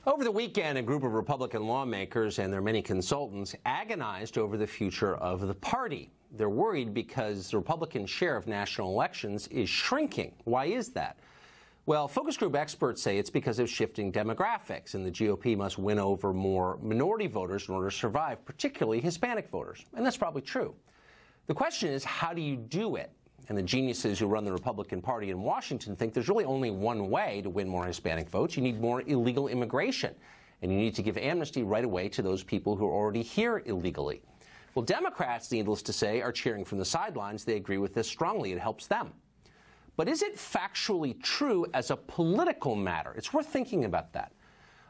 Over the weekend, a group of Republican lawmakers and their many consultants agonized over the future of the party. They're worried because the Republican share of national elections is shrinking. Why is that? Well, focus group experts say it's because of shifting demographics, and the GOP must win over more minority voters in order to survive, particularly Hispanic voters. And that's probably true. The question is, how do you do it? And the geniuses who run the Republican Party in Washington think there's really only one way to win more Hispanic votes. You need more illegal immigration, and you need to give amnesty right away to those people who are already here illegally. Well, Democrats, needless to say, are cheering from the sidelines. They agree with this strongly. It helps them. But is it factually true as a political matter? It's worth thinking about that.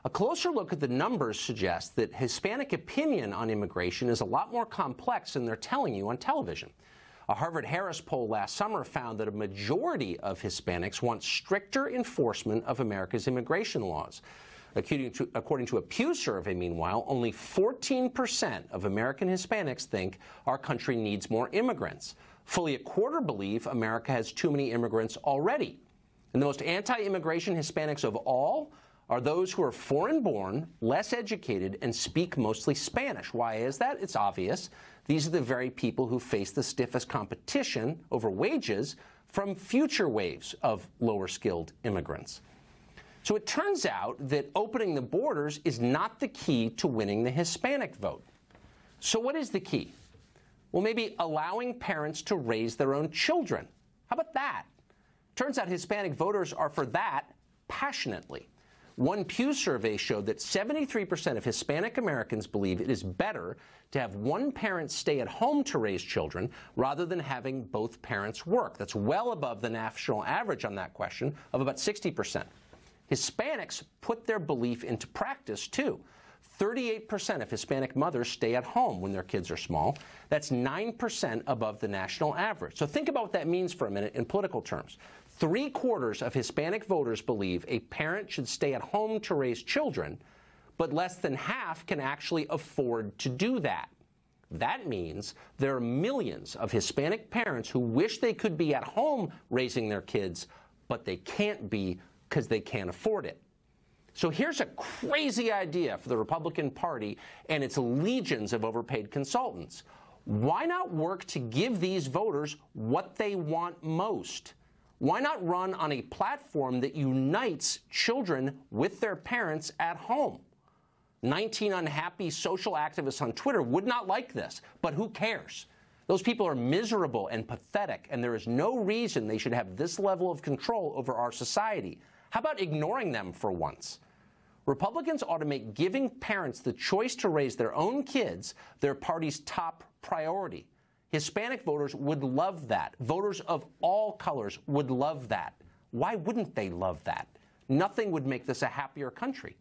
A closer look at the numbers suggests that Hispanic opinion on immigration is a lot more complex than they're telling you on television. A Harvard-Harris poll last summer found that a majority of Hispanics want stricter enforcement of America's immigration laws. According to a Pew survey, meanwhile, only 14% of American Hispanics think our country needs more immigrants. Fully a quarter believe America has too many immigrants already. And the most anti-immigration Hispanics of all are those who are foreign-born, less educated, and speak mostly Spanish. Why is that? It's obvious. These are the very people who face the stiffest competition over wages from future waves of lower-skilled immigrants. So it turns out that opening the borders is not the key to winning the Hispanic vote. So what is the key? Well, maybe allowing parents to raise their own children. How about that? Turns out Hispanic voters are for that passionately. One Pew survey showed that 73% of Hispanic Americans believe it is better to have one parent stay at home to raise children rather than having both parents work. That's well above the national average on that question of about 60%. Hispanics put their belief into practice, too. 38% of Hispanic mothers stay at home when their kids are small. That's 9% above the national average. So think about what that means for a minute in political terms. 3/4 of Hispanic voters believe a parent should stay at home to raise children, but less than half can actually afford to do that. That means there are millions of Hispanic parents who wish they could be at home raising their kids, but they can't be because they can't afford it. So here's a crazy idea for the Republican Party and its legions of overpaid consultants. Why not work to give these voters what they want most? Why not run on a platform that unites children with their parents at home? 19 unhappy social activists on Twitter would not like this, but who cares? Those people are miserable and pathetic, and there is no reason they should have this level of control over our society. How about ignoring them for once? Republicans ought to make giving parents the choice to raise their own kids their party's top priority. Hispanic voters would love that. Voters of all colors would love that. Why wouldn't they love that? Nothing would make this a happier country.